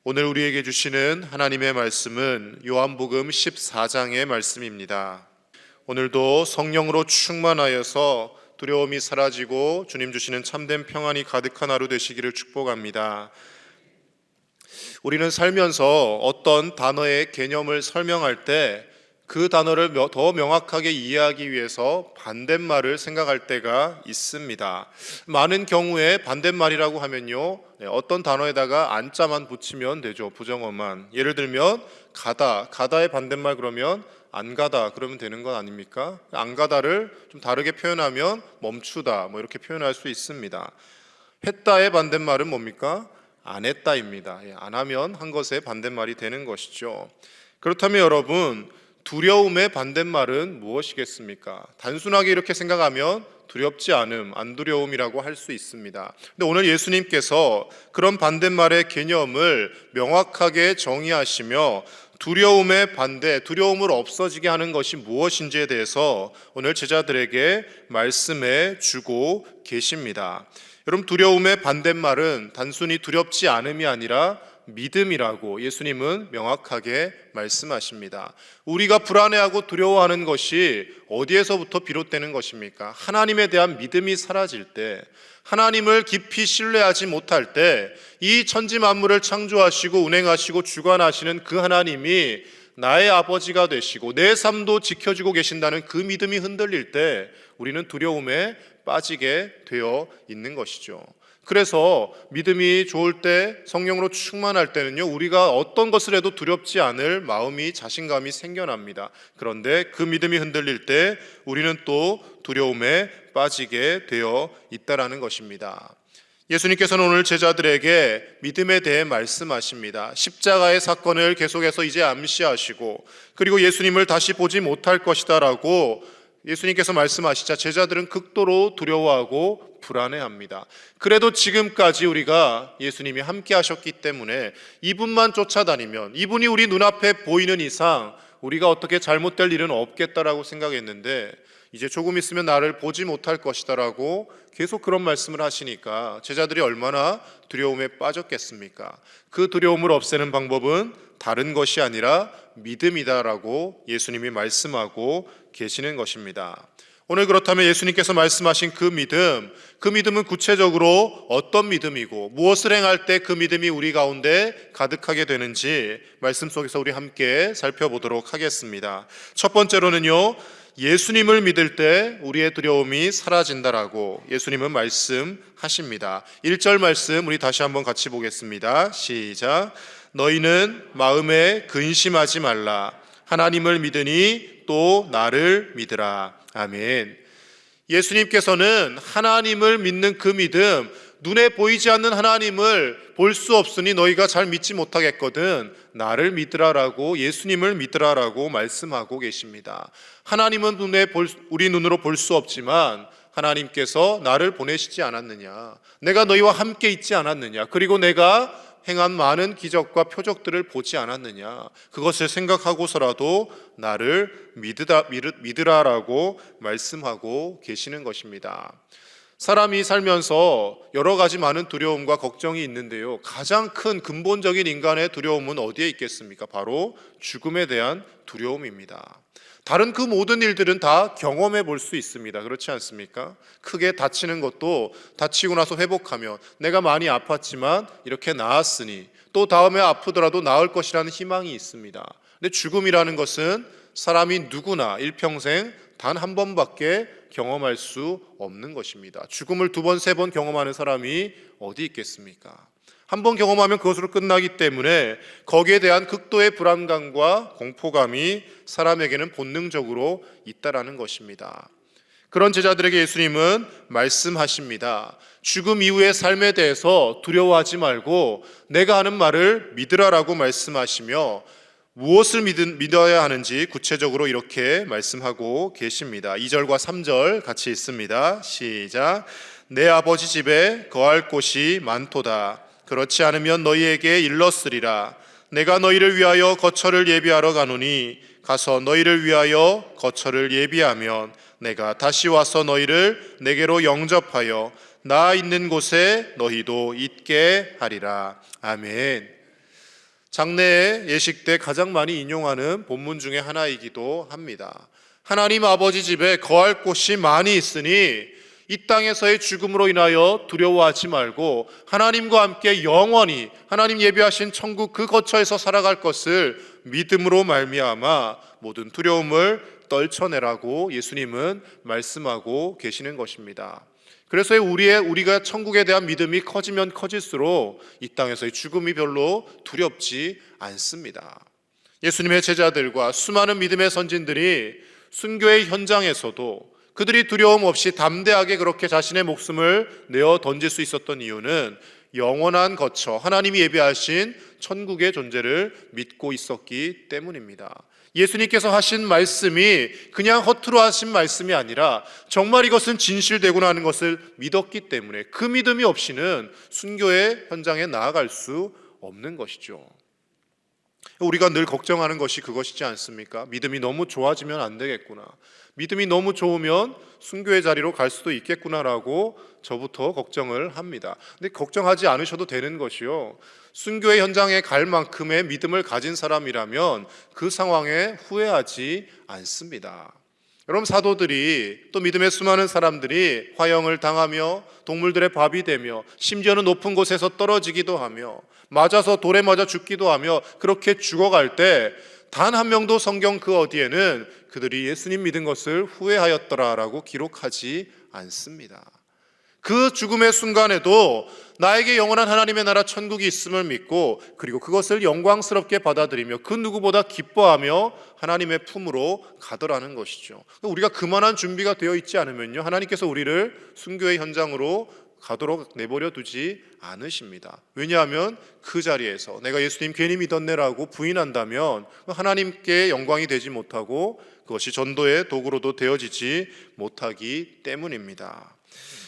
오늘 우리에게 주시는 하나님의 말씀은 요한복음 14장의 말씀입니다. 오늘도 성령으로 충만하여서 두려움이 사라지고 주님 주시는 참된 평안이 가득한 하루 되시기를 축복합니다. 우리는 살면서 어떤 단어의 개념을 설명할 때 그 단어를 더 명확하게 이해하기 위해서 반대말을 생각할 때가 있습니다. 많은 경우에 반대말이라고 하면요, 어떤 단어에다가 안자만 붙이면 되죠. 부정어만. 예를 들면 가다의 반대말 그러면 안 가다 그러면 되는 건 아닙니까? 안 가다를 좀 다르게 표현하면 멈추다 이렇게 표현할 수 있습니다. 했다의 반대말은 뭡니까? 안 했다입니다. 안 하면 한 것의 반대말이 되는 것이죠. 그렇다면 여러분, 두려움의 반대말은 무엇이겠습니까? 단순하게 이렇게 생각하면 두렵지 않음, 안 두려움이라고 할 수 있습니다. 근데 오늘 예수님께서 그런 반대말의 개념을 명확하게 정의하시며 두려움의 반대, 두려움을 없어지게 하는 것이 무엇인지에 대해서 오늘 제자들에게 말씀해 주고 계십니다. 여러분, 두려움의 반대말은 단순히 두렵지 않음이 아니라 믿음이라고 예수님은 명확하게 말씀하십니다. 우리가 불안해하고 두려워하는 것이 어디에서부터 비롯되는 것입니까? 하나님에 대한 믿음이 사라질 때, 하나님을 깊이 신뢰하지 못할 때, 이 천지 만물을 창조하시고 운행하시고 주관하시는 그 하나님이 나의 아버지가 되시고 내 삶도 지켜주고 계신다는 그 믿음이 흔들릴 때 우리는 두려움에 빠지게 되어 있는 것이죠. 그래서 믿음이 좋을 때, 성령으로 충만할 때는요, 우리가 어떤 것을 해도 두렵지 않을 마음이, 자신감이 생겨납니다. 그런데 그 믿음이 흔들릴 때 우리는 또 두려움에 빠지게 되어 있다라는 것입니다. 예수님께서는 오늘 제자들에게 믿음에 대해 말씀하십니다. 십자가의 사건을 계속해서 이제 암시하시고, 그리고 예수님을 다시 보지 못할 것이다 라고 예수님께서 말씀하시자 제자들은 극도로 두려워하고 불안해합니다. 그래도 지금까지 우리가 예수님이 함께 하셨기 때문에 이분만 쫓아다니면, 이분이 우리 눈앞에 보이는 이상 우리가 어떻게 잘못될 일은 없겠다라고 생각했는데, 이제 조금 있으면 나를 보지 못할 것이다 라고 계속 그런 말씀을 하시니까 제자들이 얼마나 두려움에 빠졌겠습니까? 그 두려움을 없애는 방법은 다른 것이 아니라 믿음이다라고 예수님이 말씀하고 계시는 것입니다. 오늘 그렇다면 예수님께서 말씀하신 그 믿음은 구체적으로 어떤 믿음이고 무엇을 행할 때 그 믿음이 우리 가운데 가득하게 되는지 말씀 속에서 우리 함께 살펴보도록 하겠습니다. 첫 번째로는요, 예수님을 믿을 때 우리의 두려움이 사라진다라고 예수님은 말씀하십니다. 1절 말씀 우리 다시 한번 같이 보겠습니다. 시작. 너희는 마음에 근심하지 말라. 하나님을 믿으니 또 나를 믿으라. 아멘. 예수님께서는 하나님을 믿는 그 믿음, 눈에 보이지 않는 하나님을 볼 수 없으니 너희가 잘 믿지 못하겠거든 나를 믿으라라고, 예수님을 믿으라라고 말씀하고 계십니다. 하나님은 우리 눈으로 볼 수 없지만 하나님께서 나를 보내시지 않았느냐, 내가 너희와 함께 있지 않았느냐, 그리고 내가 행한 많은 기적과 표적들을 보지 않았느냐, 그것을 생각하고서라도 나를 믿으라라고 말씀하고 계시는 것입니다. 사람이 살면서 여러 가지 많은 두려움과 걱정이 있는데요, 가장 큰 근본적인 인간의 두려움은 어디에 있겠습니까? 바로 죽음에 대한 두려움입니다. 다른 그 모든 일들은 다 경험해 볼 수 있습니다. 그렇지 않습니까? 크게 다치는 것도 다치고 나서 회복하면 내가 많이 아팠지만 이렇게 나았으니 또 다음에 아프더라도 나을 것이라는 희망이 있습니다. 근데 죽음이라는 것은 사람이 누구나 일평생 단 한 번밖에 경험할 수 없는 것입니다. 죽음을 2번, 3번 경험하는 사람이 어디 있겠습니까? 한 번 경험하면 그것으로 끝나기 때문에 거기에 대한 극도의 불안감과 공포감이 사람에게는 본능적으로 있다라는 것입니다. 그런 제자들에게 예수님은 말씀하십니다. 죽음 이후의 삶에 대해서 두려워하지 말고 내가 하는 말을 믿으라라고 말씀하시며 무엇을 믿어야 하는지 구체적으로 이렇게 말씀하고 계십니다. 2절과 3절 같이 읽습니다. 시작. 내 아버지 집에 거할 곳이 많도다. 그렇지 않으면 너희에게 일렀으리라. 내가 너희를 위하여 거처를 예비하러 가노니 가서 너희를 위하여 거처를 예비하면 내가 다시 와서 너희를 내게로 영접하여 나 있는 곳에 너희도 있게 하리라. 아멘. 장래에 예식 때 가장 많이 인용하는 본문 중에 하나이기도 합니다. 하나님 아버지 집에 거할 곳이 많이 있으니 이 땅에서의 죽음으로 인하여 두려워하지 말고 하나님과 함께 영원히 하나님 예비하신 천국 그 거처에서 살아갈 것을 믿음으로 말미암아 모든 두려움을 떨쳐내라고 예수님은 말씀하고 계시는 것입니다. 그래서 우리가 천국에 대한 믿음이 커지면 커질수록 이 땅에서의 죽음이 별로 두렵지 않습니다. 예수님의 제자들과 수많은 믿음의 선진들이 순교의 현장에서도 그들이 두려움 없이 담대하게 그렇게 자신의 목숨을 내어 던질 수 있었던 이유는 영원한 거처, 하나님이 예비하신 천국의 존재를 믿고 있었기 때문입니다. 예수님께서 하신 말씀이 그냥 허투루 하신 말씀이 아니라 정말 이것은 진실되구나 하는 것을 믿었기 때문에 그 믿음이 없이는 순교의 현장에 나아갈 수 없는 것이죠. 우리가 늘 걱정하는 것이 그것이지 않습니까? 믿음이 너무 좋아지면 안 되겠구나. 믿음이 너무 좋으면 순교의 자리로 갈 수도 있겠구나라고 저부터 걱정을 합니다. 근데 걱정하지 않으셔도 되는 것이요. 순교의 현장에 갈 만큼의 믿음을 가진 사람이라면 그 상황에 후회하지 않습니다. 여러분, 사도들이 또 믿음의 수많은 사람들이 화형을 당하며 동물들의 밥이 되며 심지어는 높은 곳에서 떨어지기도 하며 맞아서 돌에 맞아 죽기도 하며 그렇게 죽어갈 때 단 한 명도 성경 그 어디에는 그들이 예수님 믿은 것을 후회하였더라라고 기록하지 않습니다. 그 죽음의 순간에도 나에게 영원한 하나님의 나라 천국이 있음을 믿고 그리고 그것을 영광스럽게 받아들이며 그 누구보다 기뻐하며 하나님의 품으로 가더라는 것이죠. 우리가 그만한 준비가 되어 있지 않으면요, 하나님께서 우리를 순교의 현장으로 가도록 내버려 두지 않으십니다. 왜냐하면 그 자리에서 내가 예수님 괜히 믿었네라고 부인한다면 하나님께 영광이 되지 못하고 그것이 전도의 도구로도 되어지지 못하기 때문입니다.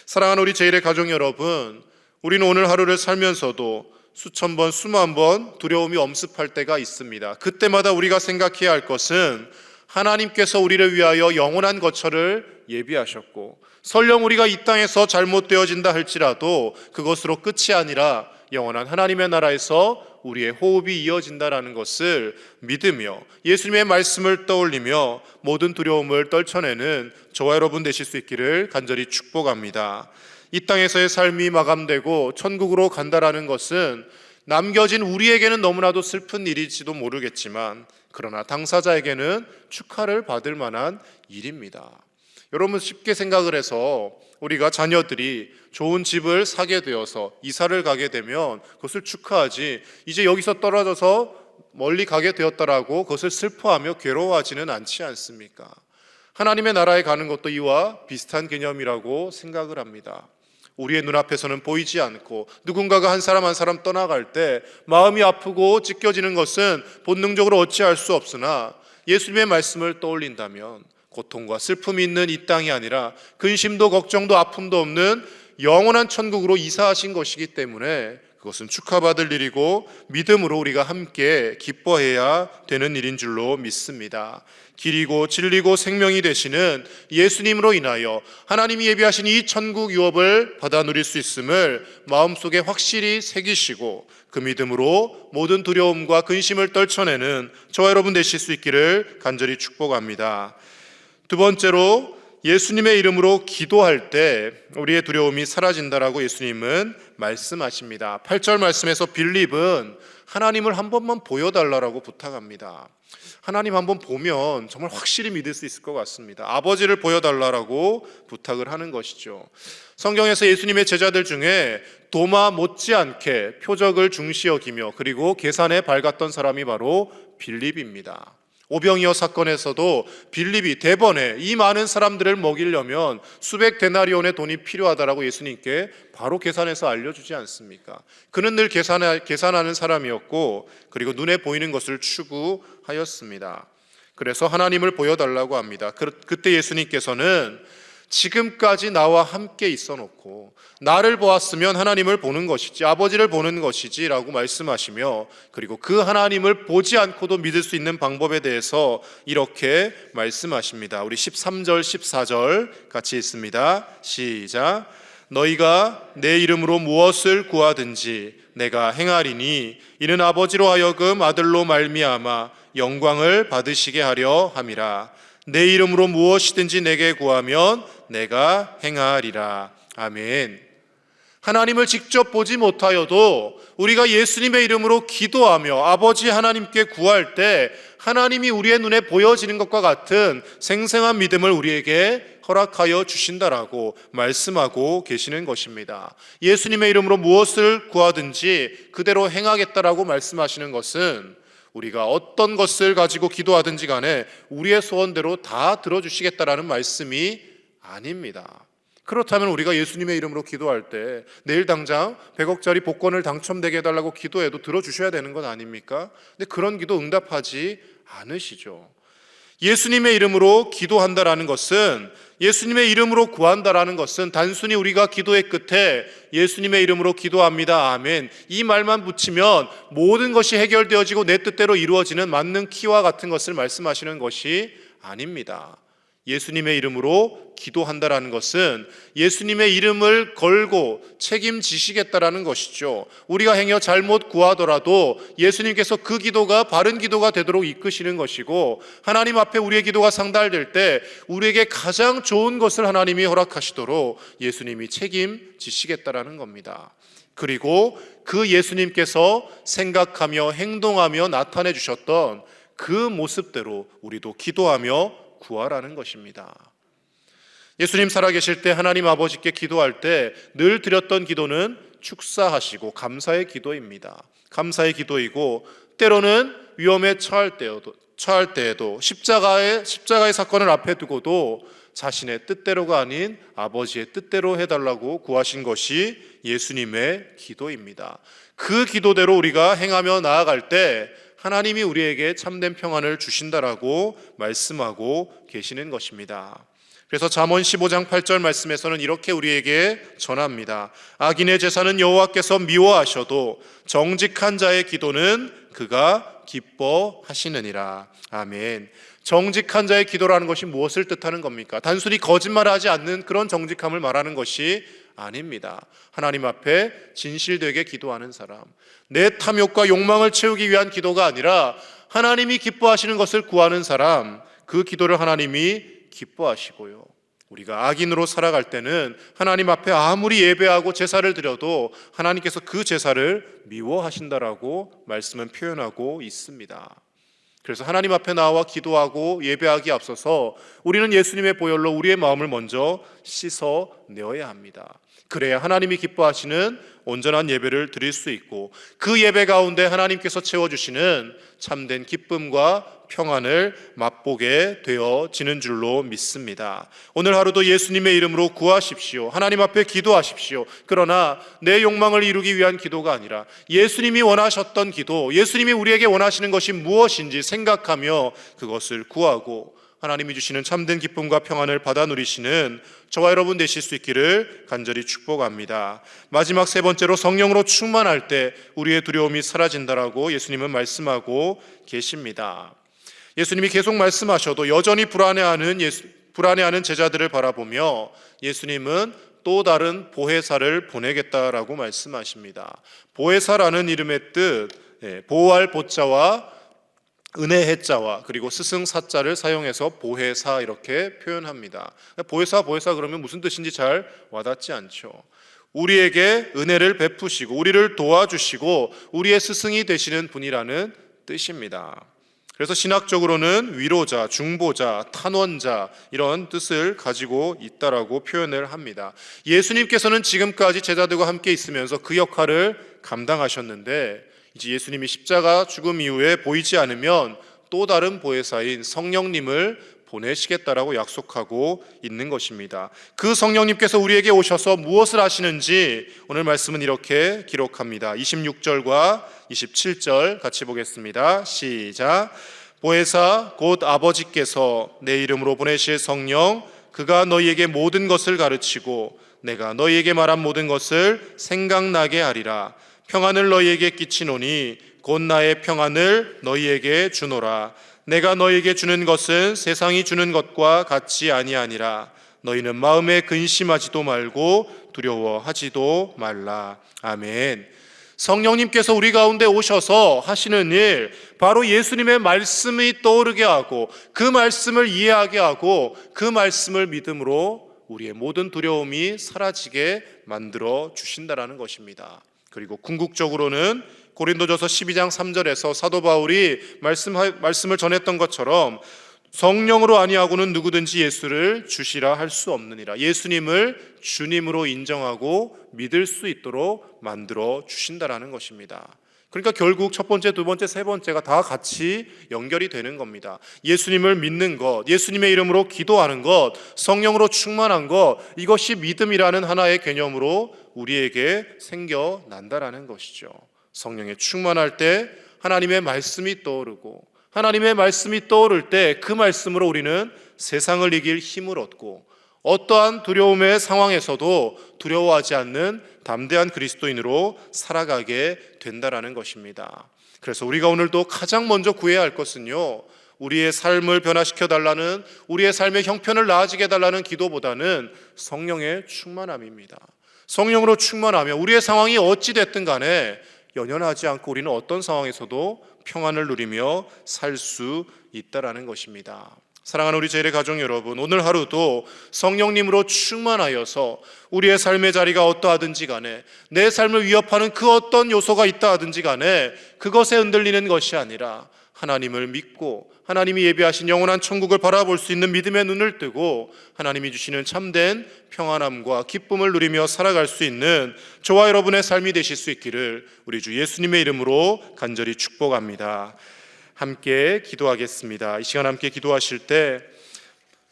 사랑하는 우리 제1의 가족 여러분, 우리는 오늘 하루를 살면서도 수천 번, 수만 번 두려움이 엄습할 때가 있습니다. 그때마다 우리가 생각해야 할 것은 하나님께서 우리를 위하여 영원한 거처를 예비하셨고 설령 우리가 이 땅에서 잘못되어진다 할지라도 그것으로 끝이 아니라 영원한 하나님의 나라에서 우리의 호흡이 이어진다라는 것을 믿으며 예수님의 말씀을 떠올리며 모든 두려움을 떨쳐내는 저와 여러분 되실 수 있기를 간절히 축복합니다. 이 땅에서의 삶이 마감되고 천국으로 간다라는 것은 남겨진 우리에게는 너무나도 슬픈 일일지도 모르겠지만 그러나 당사자에게는 축하를 받을 만한 일입니다. 여러분, 쉽게 생각을 해서 우리가 자녀들이 좋은 집을 사게 되어서 이사를 가게 되면 그것을 축하하지 이제 여기서 떨어져서 멀리 가게 되었다라고 그것을 슬퍼하며 괴로워하지는 않지 않습니까? 하나님의 나라에 가는 것도 이와 비슷한 개념이라고 생각을 합니다. 우리의 눈앞에서는 보이지 않고 누군가가 한 사람 한 사람 떠나갈 때 마음이 아프고 찢겨지는 것은 본능적으로 어찌할 수 없으나 예수님의 말씀을 떠올린다면 고통과 슬픔이 있는 이 땅이 아니라 근심도 걱정도 아픔도 없는 영원한 천국으로 이사하신 것이기 때문에 그것은 축하받을 일이고 믿음으로 우리가 함께 기뻐해야 되는 일인 줄로 믿습니다. 길이고 진리고 생명이 되시는 예수님으로 인하여 하나님이 예비하신 이 천국 유업을 받아 누릴 수 있음을 마음속에 확실히 새기시고 그 믿음으로 모든 두려움과 근심을 떨쳐내는 저와 여러분 되실 수 있기를 간절히 축복합니다. 두 번째로 예수님의 이름으로 기도할 때 우리의 두려움이 사라진다라고 예수님은 말씀하십니다. 8절 말씀에서 빌립은 하나님을 한 번만 보여달라고 부탁합니다. 하나님 한번 보면 정말 확실히 믿을 수 있을 것 같습니다. 아버지를 보여달라고 부탁을 하는 것이죠. 성경에서 예수님의 제자들 중에 도마 못지않게 표적을 중시 여기며 그리고 계산에 밝았던 사람이 바로 빌립입니다. 오병이어 사건에서도 빌립이 대번에 이 많은 사람들을 먹이려면 수백 데나리온의 돈이 필요하다라고 예수님께 바로 계산해서 알려주지 않습니까? 그는 늘 계산하는 사람이었고 그리고 눈에 보이는 것을 추구하였습니다. 그래서 하나님을 보여달라고 합니다. 그때 예수님께서는 지금까지 나와 함께 있어 놓고 나를 보았으면 하나님을 보는 것이지 아버지를 보는 것이지 라고 말씀하시며 그리고 그 하나님을 보지 않고도 믿을 수 있는 방법에 대해서 이렇게 말씀하십니다. 우리 13절 14절 같이 읽습니다. 시작. 너희가 내 이름으로 무엇을 구하든지 내가 행하리니 이는 아버지로 하여금 아들로 말미암아 영광을 받으시게 하려 함이라. 내 이름으로 무엇이든지 내게 구하면 내가 행하리라. 아멘. 하나님을 직접 보지 못하여도 우리가 예수님의 이름으로 기도하며 아버지 하나님께 구할 때 하나님이 우리의 눈에 보여지는 것과 같은 생생한 믿음을 우리에게 허락하여 주신다라고 말씀하고 계시는 것입니다. 예수님의 이름으로 무엇을 구하든지 그대로 행하겠다라고 말씀하시는 것은 우리가 어떤 것을 가지고 기도하든지 간에 우리의 소원대로 다 들어주시겠다라는 말씀이 아닙니다. 그렇다면 우리가 예수님의 이름으로 기도할 때 내일 당장 100억짜리 복권을 당첨되게 해달라고 기도해도 들어주셔야 되는 건 아닙니까? 근데 그런 기도 응답하지 않으시죠. 예수님의 이름으로 기도한다라는 것은, 예수님의 이름으로 구한다라는 것은 단순히 우리가 기도의 끝에 예수님의 이름으로 기도합니다, 아멘, 이 말만 붙이면 모든 것이 해결되어지고 내 뜻대로 이루어지는 만능 키와 같은 것을 말씀하시는 것이 아닙니다. 예수님의 이름으로 기도한다라는 것은 예수님의 이름을 걸고 책임지시겠다라는 것이죠. 우리가 행여 잘못 구하더라도 예수님께서 그 기도가 바른 기도가 되도록 이끄시는 것이고, 하나님 앞에 우리의 기도가 상달될 때 우리에게 가장 좋은 것을 하나님이 허락하시도록 예수님이 책임지시겠다라는 겁니다. 그리고 그 예수님께서 생각하며 행동하며 나타내 주셨던 그 모습대로 우리도 기도하며 구하라는 것입니다. 예수님 살아계실 때 하나님 아버지께 기도할 때 늘 드렸던 기도는 축사하시고 감사의 기도입니다. 감사의 기도이고, 때로는 위험에 처할 때에도 십자가의 사건을 앞에 두고도 자신의 뜻대로가 아닌 아버지의 뜻대로 해달라고 구하신 것이 예수님의 기도입니다. 그 기도대로 우리가 행하며 나아갈 때 하나님이 우리에게 참된 평안을 주신다라고 말씀하고 계시는 것입니다. 그래서 잠언 15장 8절 말씀에서는 이렇게 우리에게 전합니다. 악인의 제사는 여호와께서 미워하셔도 정직한 자의 기도는 그가 기뻐하시느니라. 아멘. 정직한 자의 기도라는 것이 무엇을 뜻하는 겁니까? 단순히 거짓말하지 않는 그런 정직함을 말하는 것이 아닙니다. 하나님 앞에 진실되게 기도하는 사람, 내 탐욕과 욕망을 채우기 위한 기도가 아니라 하나님이 기뻐하시는 것을 구하는 사람, 그 기도를 하나님이 기뻐하시고요. 우리가 악인으로 살아갈 때는 하나님 앞에 아무리 예배하고 제사를 드려도 하나님께서 그 제사를 미워하신다라고 말씀은 표현하고 있습니다. 그래서 하나님 앞에 나와 기도하고 예배하기에 앞서서 우리는 예수님의 보혈로 우리의 마음을 먼저 씻어내어야 합니다. 그래야 하나님이 기뻐하시는 온전한 예배를 드릴 수 있고, 그 예배 가운데 하나님께서 채워주시는 참된 기쁨과 평안을 맛보게 되어지는 줄로 믿습니다. 오늘 하루도 예수님의 이름으로 구하십시오. 하나님 앞에 기도하십시오. 그러나 내 욕망을 이루기 위한 기도가 아니라 예수님이 원하셨던 기도, 예수님이 우리에게 원하시는 것이 무엇인지 생각하며 그것을 구하고 하나님이 주시는 참된 기쁨과 평안을 받아 누리시는 저와 여러분 되실 수 있기를 간절히 축복합니다. 마지막 세 번째로, 성령으로 충만할 때 우리의 두려움이 사라진다라고 예수님은 말씀하고 계십니다. 예수님이 계속 말씀하셔도 여전히 불안해하는 제자들을 바라보며 예수님은 또 다른 보혜사를 보내겠다라고 말씀하십니다. 보혜사라는 이름의 뜻, 보호할 보자와 은혜의 자와 그리고 스승사자를 사용해서 보혜사 이렇게 표현합니다. 보혜사 그러면 무슨 뜻인지 잘 와닿지 않죠. 우리에게 은혜를 베푸시고 우리를 도와주시고 우리의 스승이 되시는 분이라는 뜻입니다. 그래서 신학적으로는 위로자, 중보자, 탄원자 이런 뜻을 가지고 있다라고 표현을 합니다. 예수님께서는 지금까지 제자들과 함께 있으면서 그 역할을 감당하셨는데, 이제 예수님이 십자가 죽음 이후에 보이지 않으면 또 다른 보혜사인 성령님을 보내시겠다라고 약속하고 있는 것입니다. 그 성령님께서 우리에게 오셔서 무엇을 하시는지 오늘 말씀은 이렇게 기록합니다. 26절과 27절 같이 보겠습니다. 시작. 보혜사 곧 아버지께서 내 이름으로 보내실 성령, 그가 너희에게 모든 것을 가르치고 내가 너희에게 말한 모든 것을 생각나게 하리라. 평안을 너희에게 끼치노니 곧 나의 평안을 너희에게 주노라. 내가 너희에게 주는 것은 세상이 주는 것과 같지 아니하니라. 너희는 마음에 근심하지도 말고 두려워하지도 말라. 아멘. 성령님께서 우리 가운데 오셔서 하시는 일, 바로 예수님의 말씀이 떠오르게 하고 그 말씀을 이해하게 하고 그 말씀을 믿음으로 우리의 모든 두려움이 사라지게 만들어 주신다라는 것입니다. 그리고 궁극적으로는 고린도전서 12장 3절에서 사도 바울이 말씀을 전했던 것처럼 성령으로 아니하고는 누구든지 예수를 주시라 할 수 없느니라. 예수님을 주님으로 인정하고 믿을 수 있도록 만들어 주신다라는 것입니다. 그러니까 결국 첫 번째, 두 번째, 세 번째가 다 같이 연결이 되는 겁니다. 예수님을 믿는 것, 예수님의 이름으로 기도하는 것, 성령으로 충만한 것, 이것이 믿음이라는 하나의 개념으로 우리에게 생겨난다라는 것이죠. 성령에 충만할 때 하나님의 말씀이 떠오르고, 하나님의 말씀이 떠오를 때 그 말씀으로 우리는 세상을 이길 힘을 얻고 어떠한 두려움의 상황에서도 두려워하지 않는 담대한 그리스도인으로 살아가게 된다라는 것입니다. 그래서 우리가 오늘도 가장 먼저 구해야 할 것은요, 우리의 삶을 변화시켜 달라는, 우리의 삶의 형편을 나아지게 해달라는 기도보다는 성령의 충만함입니다. 성령으로 충만하며 우리의 상황이 어찌 됐든 간에 연연하지 않고 우리는 어떤 상황에서도 평안을 누리며 살 수 있다라는 것입니다. 사랑하는 우리 제일의 가족 여러분, 오늘 하루도 성령님으로 충만하여서 우리의 삶의 자리가 어떠하든지 간에, 내 삶을 위협하는 그 어떤 요소가 있다 하든지 간에 그것에 흔들리는 것이 아니라 하나님을 믿고 하나님이 예비하신 영원한 천국을 바라볼 수 있는 믿음의 눈을 뜨고 하나님이 주시는 참된 평안함과 기쁨을 누리며 살아갈 수 있는 저와 여러분의 삶이 되실 수 있기를 우리 주 예수님의 이름으로 간절히 축복합니다. 함께 기도하겠습니다. 이 시간 함께 기도하실 때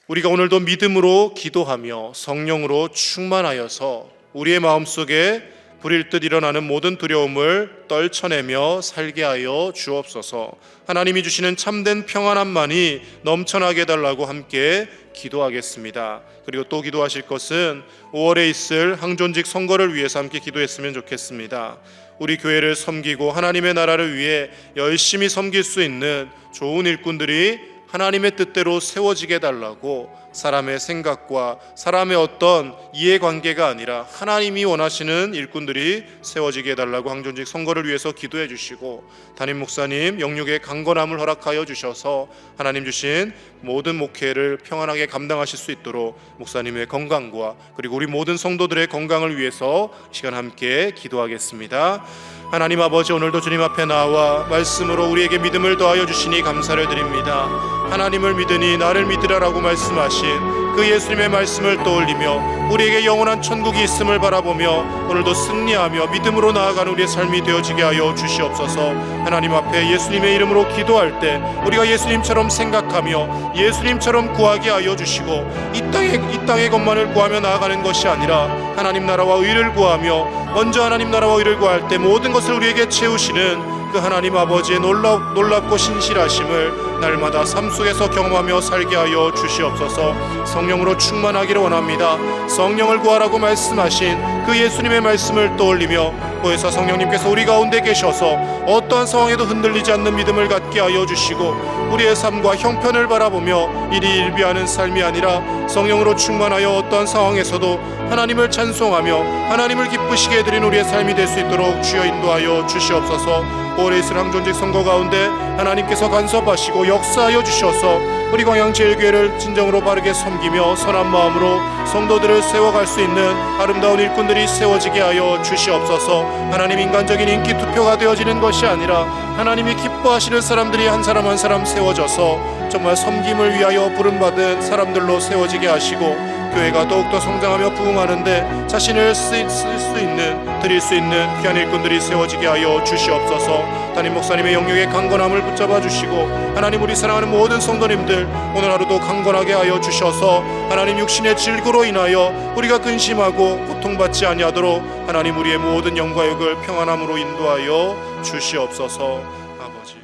우리가 오늘도 믿음으로 기도하며 성령으로 충만하여서 우리의 마음속에 불일 듯 일어나는 모든 두려움을 떨쳐내며 살게 하여 주옵소서. 하나님이 주시는 참된 평안함만이 넘쳐나게 해달라고 함께 기도하겠습니다. 그리고 또 기도하실 것은 5월에 있을 항존직 선거를 위해서 함께 기도했으면 좋겠습니다. 우리 교회를 섬기고 하나님의 나라를 위해 열심히 섬길 수 있는 좋은 일꾼들이 하나님의 뜻대로 세워지게 해달라고, 사람의 생각과 사람의 어떤 이해관계가 아니라 하나님이 원하시는 일꾼들이 세워지게 해달라고 항존직 선거를 위해서 기도해 주시고, 담임 목사님 영육의 강건함을 허락하여 주셔서 하나님 주신 모든 목회를 평안하게 감당하실 수 있도록 목사님의 건강과 그리고 우리 모든 성도들의 건강을 위해서 시간 함께 기도하겠습니다. 하나님 아버지, 오늘도 주님 앞에 나와 말씀으로 우리에게 믿음을 더하여 주시니 감사를 드립니다. 하나님을 믿으니 나를 믿으라라고 말씀하신 그 예수님의 말씀을 떠올리며 우리에게 영원한 천국이 있음을 바라보며 오늘도 승리하며 믿음으로 나아가는 우리의 삶이 되어지게 하여 주시옵소서. 하나님 앞에 예수님의 이름으로 기도할 때 우리가 예수님처럼 생각하며 예수님처럼 구하게 하여 주시고, 이 땅의 것만을 구하며 나아가는 것이 아니라 하나님 나라와 의를 구하며 먼저 하나님 나라와 의를 구할 때 모든 것을 우리에게 채우시는 그 하나님 아버지의 놀랍고 신실하심을 날마다 삶 속에서 경험하며 살게 하여 주시옵소서. 성령으로 충만하기를 원합니다. 성령을 구하라고 말씀하신 그 예수님의 말씀을 떠올리며 보혜사 성령님께서 우리 가운데 계셔서 어떠한 상황에도 흔들리지 않는 믿음을 갖게 하여 주시고, 우리의 삶과 형편을 바라보며 일희일비하는 삶이 아니라 성령으로 충만하여 어떠한 상황에서도 하나님을 찬송하며 하나님을 기쁘시게 해드린 우리의 삶이 될 수 있도록 주여 인도하여 주시옵소서. 올해 있을 항존직 선거 가운데 하나님께서 간섭하시고 역사하여 주셔서 우리 광양제일교회를 진정으로 바르게 섬기며 선한 마음으로 성도들을 세워갈 수 있는 아름다운 일꾼들이 세워지게 하여 주시옵소서. 하나님, 인간적인 인기 투표가 되어지는 것이 아니라 하나님이 기뻐하시는 사람들이 한 사람 한 사람 세워져서 정말 섬김을 위하여 부름받은 사람들로 세워지게 하시고, 교회가 더욱더 성장하며 부흥하는데 자신을 드릴 수 있는 귀한 일꾼들이 세워지게 하여 주시옵소서. 담임 목사님의 영역의 강건함을 붙잡아 주시고, 하나님 우리 사랑하는 모든 성도님들 오늘 하루도 강건하게 하여 주셔서 하나님 육신의 질고로 인하여 우리가 근심하고 고통받지 아니하도록 하나님 우리의 모든 영과 욕을 평안함으로 인도하여 주시옵소서. 아버지,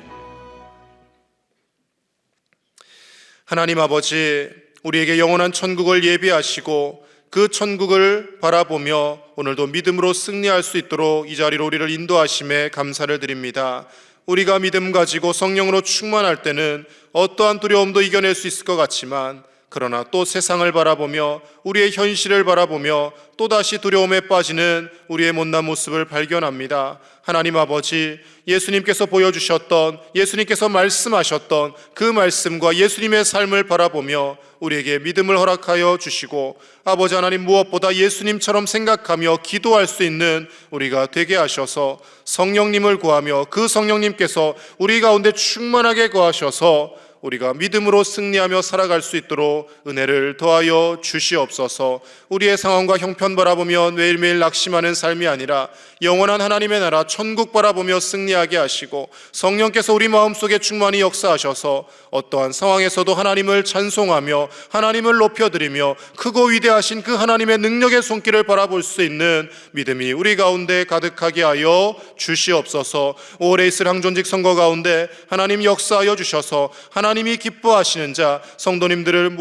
하나님 아버지, 우리에게 영원한 천국을 예비하시고 그 천국을 바라보며 오늘도 믿음으로 승리할 수 있도록 이 자리로 우리를 인도하심에 감사를 드립니다. 우리가 믿음 가지고 성령으로 충만할 때는 어떠한 두려움도 이겨낼 수 있을 것 같지만 그러나 또 세상을 바라보며 우리의 현실을 바라보며 또다시 두려움에 빠지는 우리의 못난 모습을 발견합니다. 하나님 아버지, 예수님께서 보여주셨던, 예수님께서 말씀하셨던 그 말씀과 예수님의 삶을 바라보며 우리에게 믿음을 허락하여 주시고, 아버지 하나님, 무엇보다 예수님처럼 생각하며 기도할 수 있는 우리가 되게 하셔서 성령님을 구하며 그 성령님께서 우리 가운데 충만하게 거하셔서 우리가 믿음으로 승리하며 살아갈 수 있도록 은혜를 더하여 주시옵소서. 우리의 상황과 형편 바라보며 매일매일 낙심하는 삶이 아니라 영원한 하나님의 나라 천국 바라보며 승리하게 하시고, 성령께서 우리 마음속에 충만히 역사하셔서 어떠한 상황에서도 하나님을 찬송하며 하나님을 높여드리며 크고 위대하신 그 하나님의 능력의 손길을 바라볼 수 있는 믿음이 우리 가운데 가득하게 하여 주시옵소서. 올해 있을 항존직 선거 가운데 하나님 역사하여 주셔서 하나님이 기뻐하시는 자, 성도님들을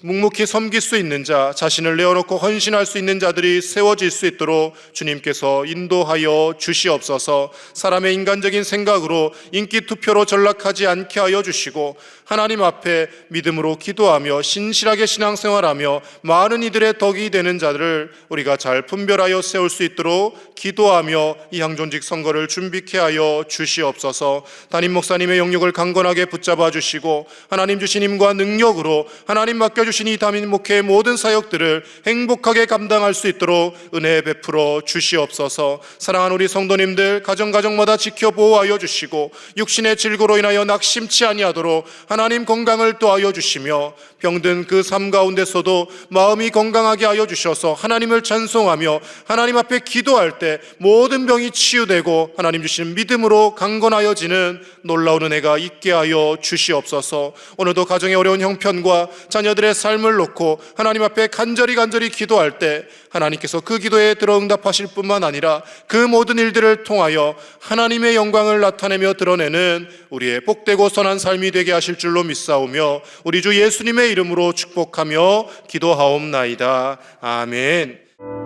묵묵히 섬길 수 있는 자, 자신을 내어놓고 헌신할 수 있는 자들이 세워질 수 있도록 주님께서 인도하여 주시옵소서. 사람의 인간적인 생각으로 인기 투표로 전락하지 않게 하여 주시고, 하나님 앞에 믿음으로 기도하며 신실하게 신앙생활하며 많은 이들의 덕이 되는 자들을 우리가 잘 분별하여 세울 수 있도록 기도하며 이 항존직 선거를 준비케 하여 주시옵소서. 담임 목사님의 영역을 강건하게 붙잡아 주시고, 하나님 주신 힘과 능력으로 하나님 맡겨주신 이 담임 목회의 모든 사역들을 행복하게 감당할 수 있도록 은혜 베풀어 주시옵소서. 사랑하는 우리 성도님들 가정마다 지켜 보호하여 주시고, 육신의 질고로 인하여 낙심치 아니하도록 하나님 건강을 또하여 주시며, 병든 그 삶 가운데서도 마음이 건강하게 하여 주셔서 하나님을 찬송하며 하나님 앞에 기도할 때 모든 병이 치유되고 하나님 주시는 믿음으로 강건하여지는 놀라운 은혜가 있게 하여 주시옵소서. 오늘도 가정의 어려운 형편과 자녀들의 삶을 놓고 하나님 앞에 간절히 기도할 때 하나님께서 그 기도에 들어 응답하실 뿐만 아니라 그 모든 일들을 통하여 하나님의 영광을 나타내며 드러내는 우리의 복되고 선한 삶이 되게 하실 줄로 믿사오며, 우리 주 예수님의 이름으로 축복하며 기도하옵나이다. 아멘.